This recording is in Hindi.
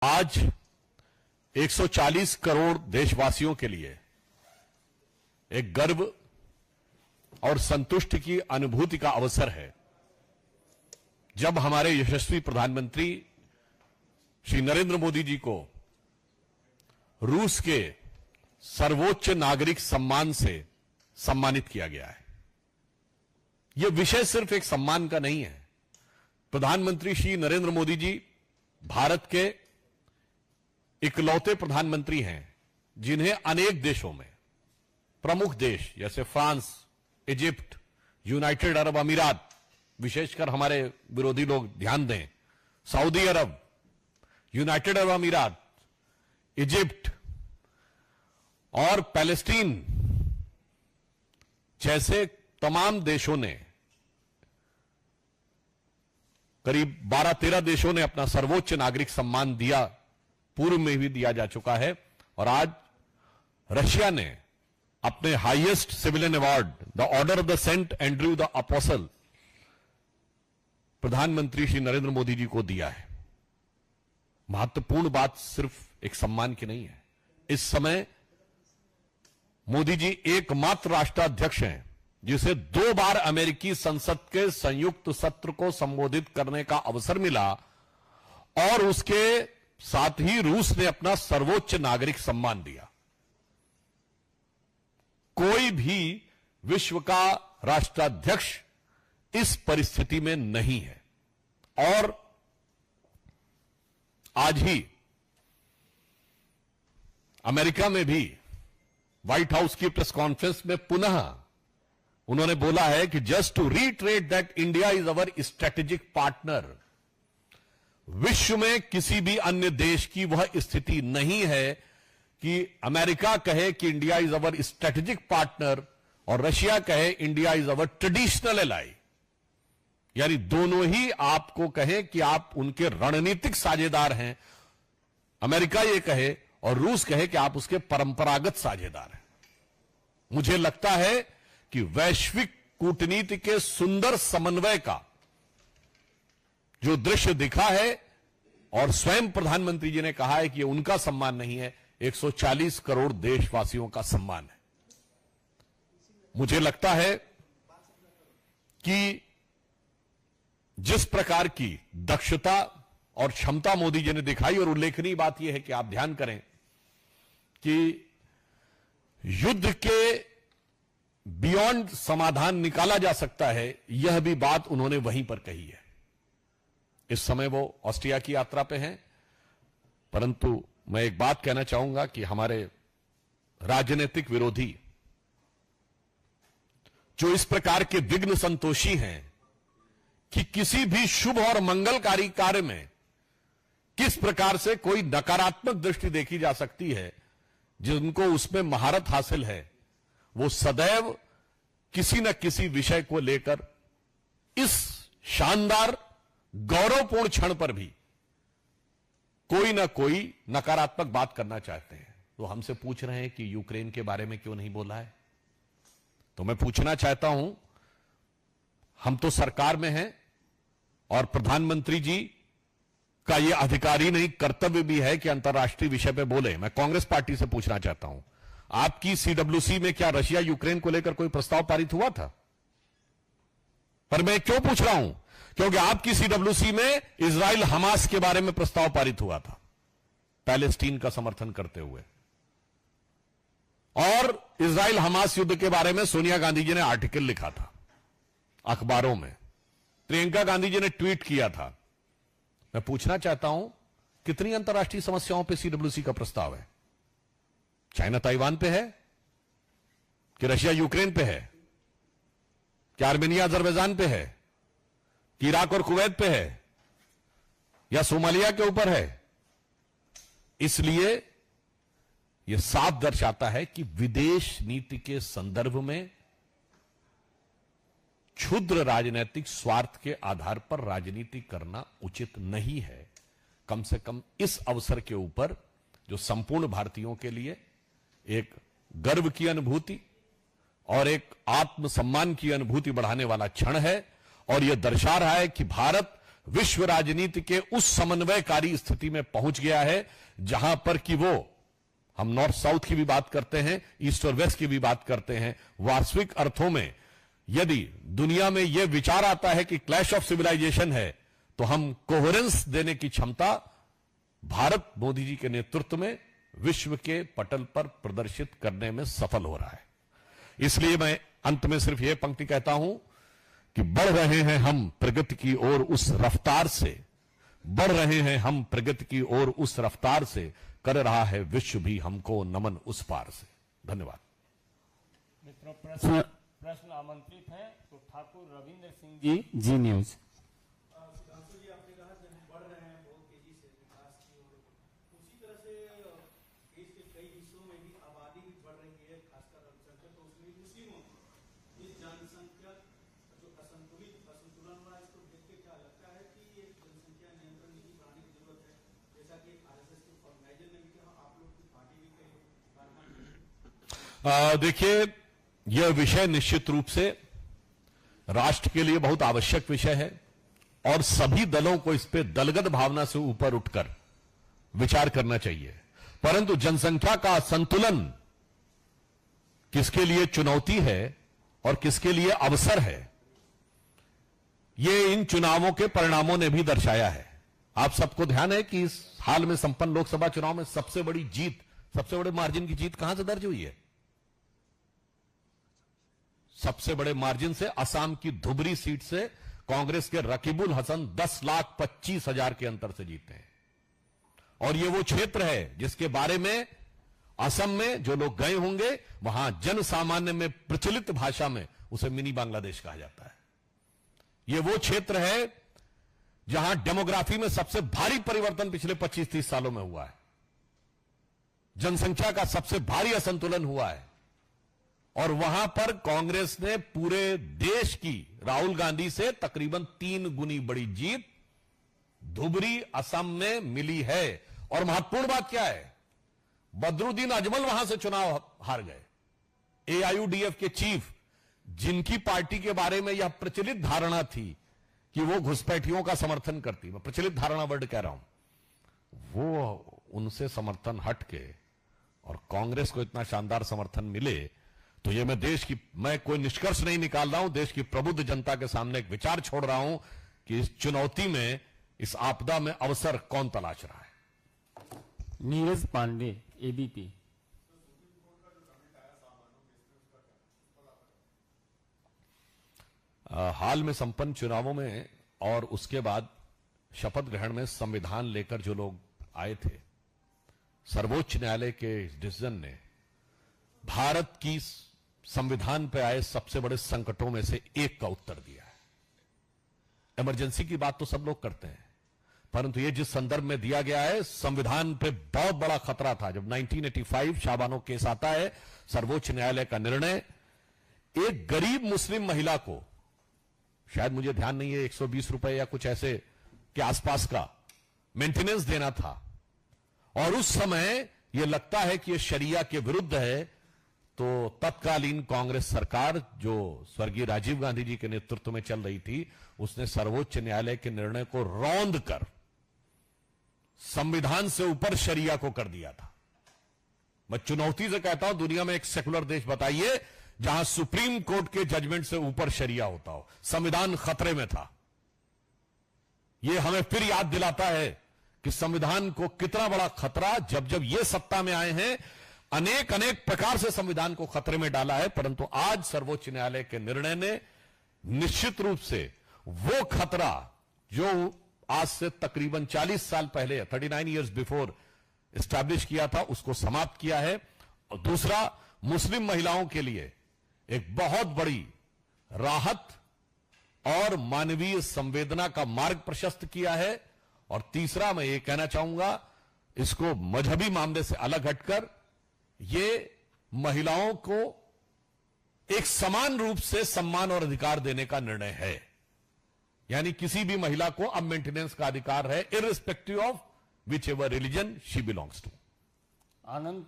आज 140 करोड़ देशवासियों के लिए एक गर्व और संतुष्टि की अनुभूति का अवसर है जब हमारे यशस्वी प्रधानमंत्री श्री नरेंद्र मोदी जी को रूस के सर्वोच्च नागरिक सम्मान से सम्मानित किया गया है। यह विषय सिर्फ एक सम्मान का नहीं है। प्रधानमंत्री श्री नरेंद्र मोदी जी भारत के इकलौते प्रधानमंत्री हैं जिन्हें अनेक देशों में, प्रमुख देश जैसे फ्रांस, इजिप्ट, यूनाइटेड अरब अमीरात, विशेषकर हमारे विरोधी लोग ध्यान दें, सऊदी अरब, यूनाइटेड अरब अमीरात, इजिप्ट और पैलेस्टीन जैसे तमाम देशों ने, करीब 12-13 देशों ने अपना सर्वोच्च नागरिक सम्मान दिया, पूर्व में भी दिया जा चुका है। और आज रशिया ने अपने highest civilian award the Order of the Saint Andrew the Apostle प्रधानमंत्री श्री नरेंद्र मोदी जी को दिया है। महत्वपूर्ण बात सिर्फ एक सम्मान की नहीं है। इस समय मोदी जी एकमात्र राष्ट्राध्यक्ष हैं जिसे 2 बार अमेरिकी संसद के संयुक्त सत्र को संबोधित करने का अवसर मिला और उसके साथ ही रूस ने अपना सर्वोच्च नागरिक सम्मान दिया। कोई भी विश्व का राष्ट्राध्यक्ष इस परिस्थिति में नहीं है। और आज ही अमेरिका में भी व्हाइट हाउस की प्रेस कॉन्फ्रेंस में पुनः उन्होंने बोला है कि just to reiterate that India is our strategic partner. विश्व में किसी भी अन्य देश की वह स्थिति नहीं है कि अमेरिका कहे कि India is our strategic partner और रशिया कहे India is our traditional ally, यानी दोनों ही आपको कहे कि आप उनके रणनीतिक साझेदार हैं। अमेरिका ये कहे और रूस कहे कि आप उसके परंपरागत साझेदार हैं। मुझे लगता है कि वैश्विक कूटनीति के सुंदर समन्वय का जो दृश्य दिखा है और स्वयं प्रधानमंत्री जी ने कहा है कि ये उनका सम्मान नहीं है, 140 करोड़ देशवासियों का सम्मान है। मुझे लगता है कि जिस प्रकार की दक्षता और क्षमता मोदी जी ने दिखाई, और उल्लेखनीय बात यह है कि आप ध्यान करें कि युद्ध के बियॉन्ड समाधान निकाला जा सकता है, यह भी बात उन्होंने वहीं पर कही है। इस समय वो ऑस्ट्रिया की यात्रा पे हैं, परंतु मैं एक बात कहना चाहूंगा कि हमारे राजनीतिक विरोधी जो इस प्रकार के विघ्न संतोषी हैं कि किसी भी शुभ और मंगलकारी कार्य में किस प्रकार से कोई नकारात्मक दृष्टि देखी जा सकती है, जिनको उसमें महारत हासिल है, वो सदैव किसी न किसी विषय को लेकर इस शानदार गौरवपूर्ण क्षण पर भी कोई ना कोई नकारात्मक बात करना चाहते हैं। तो हमसे पूछ रहे हैं कि यूक्रेन के बारे में क्यों नहीं बोला है। तो मैं पूछना चाहता हूं, हम तो सरकार में हैं और प्रधानमंत्री जी का यह अधिकार ही नहीं, कर्तव्य भी है कि अंतर्राष्ट्रीय विषय पे बोले। मैं कांग्रेस पार्टी से पूछना चाहता हूं, आपकी सीडब्ल्यूसी में क्या रशिया यूक्रेन को लेकर कोई प्रस्ताव पारित हुआ था? पर मैं क्यों पूछ रहा हूं, क्योंकि आपकी सीडब्ल्यूसी में इजराइल हमास के बारे में प्रस्ताव पारित हुआ था, पैलेस्टीन का समर्थन करते हुए। और इजराइल हमास युद्ध के बारे में सोनिया गांधी जी ने आर्टिकल लिखा था अखबारों में, प्रियंका गांधी जी ने ट्वीट किया था। मैं पूछना चाहता हूं, कितनी अंतर्राष्ट्रीय समस्याओं पर सीडब्ल्यूसी का प्रस्ताव है? चाइना ताइवान पे है कि रशिया यूक्रेन पे है, कि आर्मेनिया अजरबैजान पे है, कि इराक और कुवैत पे है, या सोमालिया के ऊपर है? इसलिए यह साफ दर्शाता है कि विदेश नीति के संदर्भ में क्षुद्र राजनीतिक स्वार्थ के आधार पर राजनीति करना उचित नहीं है। कम से कम इस अवसर के ऊपर जो संपूर्ण भारतीयों के लिए एक गर्व की अनुभूति और एक आत्मसम्मान की अनुभूति बढ़ाने वाला क्षण है, और यह दर्शा रहा है कि भारत विश्व राजनीति के उस समन्वयकारी स्थिति में पहुंच गया है जहां पर कि वो, हम नॉर्थ साउथ की भी बात करते हैं, ईस्ट और वेस्ट की भी बात करते हैं, वास्तविक अर्थों में यदि दुनिया में यह विचार आता है कि क्लैश ऑफ सिविलाइजेशन है, तो हम कोहेरेंस देने की क्षमता भारत मोदी जी के नेतृत्व में विश्व के पटल पर प्रदर्शित करने में सफल हो रहा है। इसलिए मैं अंत में सिर्फ यह पंक्ति कहता हूं कि बढ़ रहे हैं हम प्रगति की ओर उस रफ्तार से, बढ़ रहे हैं हम प्रगति की ओर उस रफ्तार से, कर रहा है विश्व भी हमको नमन उस पार से। धन्यवाद। मित्रों, प्रश्न आमंत्रित है तो ठाकुर रविंद्र सिंह जी, जी न्यूज। देखिए, यह विषय निश्चित रूप से राष्ट्र के लिए बहुत आवश्यक विषय है और सभी दलों को इस पे दलगत भावना से ऊपर उठकर विचार करना चाहिए। परंतु जनसंख्या का संतुलन किसके लिए चुनौती है और किसके लिए अवसर है, यह इन चुनावों के परिणामों ने भी दर्शाया है। आप सबको ध्यान है कि इस हाल में संपन्न लोकसभा चुनाव में सबसे बड़ी जीत, सबसे बड़े मार्जिन की जीत कहां से दर्ज हुई है? सबसे बड़े मार्जिन से असम की धुबरी सीट से कांग्रेस के रकीबुल हसन 10,25,000 के अंतर से जीते हैं। और यह वो क्षेत्र है जिसके बारे में असम में जो लोग गए होंगे, वहां जन सामान्य में प्रचलित भाषा में उसे मिनी बांग्लादेश कहा जाता है। यह वो क्षेत्र है जहां डेमोग्राफी में सबसे भारी परिवर्तन पिछले 25-30 सालों में हुआ है। जनसंख्या का सबसे भारी असंतुलन हुआ है और वहां पर कांग्रेस ने पूरे देश की राहुल गांधी से तकरीबन 3 गुनी बड़ी जीत धुबरी असम में मिली है। और महत्वपूर्ण बात क्या है, बदरुद्दीन अजमल वहां से चुनाव हार गए। एआईयूडीएफ के चीफ, जिनकी पार्टी के बारे में यह प्रचलित धारणा थी कि वो घुसपैठियों का समर्थन करती, मैं प्रचलित धारणा वर्ड कह रहा हूं, वो उनसे समर्थन हट के और कांग्रेस को इतना शानदार समर्थन मिले, तो ये मैं कोई निष्कर्ष नहीं निकाल रहा हूं, देश की प्रबुद्ध जनता के सामने एक विचार छोड़ रहा हूं कि इस चुनौती में, इस आपदा में अवसर कौन तलाश रहा है। नीरज पांडे, एबीपी। हाल में संपन्न चुनावों में और उसके बाद शपथ ग्रहण में संविधान लेकर जो लोग आए थे, सर्वोच्च न्यायालय के डिसीजन ने भारत की संविधान पर आए सबसे बड़े संकटों में से एक का उत्तर दिया है। इमरजेंसी की बात तो सब लोग करते हैं, परंतु यह जिस संदर्भ में दिया गया है, संविधान पे बहुत बड़ा खतरा था। जब 1985 शाबानो केस आता है, सर्वोच्च न्यायालय का निर्णय, एक गरीब मुस्लिम महिला को, शायद मुझे ध्यान नहीं है, 120 रुपए या कुछ ऐसे के आसपास का मेंटेनेंस देना था, और उस समय यह लगता है कि यह शरिया के विरुद्ध है, तो तत्कालीन कांग्रेस सरकार जो स्वर्गीय राजीव गांधी जी के नेतृत्व में चल रही थी, उसने सर्वोच्च न्यायालय के निर्णय को रौंद कर संविधान से ऊपर शरिया को कर दिया था। मैं चुनौती से कहता हूं, दुनिया में एक सेकुलर देश बताइए जहां सुप्रीम कोर्ट के जजमेंट से ऊपर शरिया होता हो। संविधान खतरे में था। यह हमें फिर याद दिलाता है कि संविधान को कितना बड़ा खतरा, जब ये सत्ता में आए हैं, अनेक प्रकार से संविधान को खतरे में डाला है। परंतु आज सर्वोच्च न्यायालय के निर्णय ने निश्चित रूप से वो खतरा जो आज से तकरीबन 40 साल पहले, 39 इयर्स बिफोर एस्टैब्लिश किया था, उसको समाप्त किया है। और दूसरा, मुस्लिम महिलाओं के लिए एक बहुत बड़ी राहत और मानवीय संवेदना का मार्ग प्रशस्त किया है। और तीसरा, मैं ये कहना चाहूंगा, इसको मजहबी मामले से अलग हटकर ये महिलाओं को एक समान रूप से सम्मान और अधिकार देने का निर्णय है। यानी किसी भी महिला को अब मेंटेनेंस का अधिकार है, irrespective of which ever religion she belongs to. Anand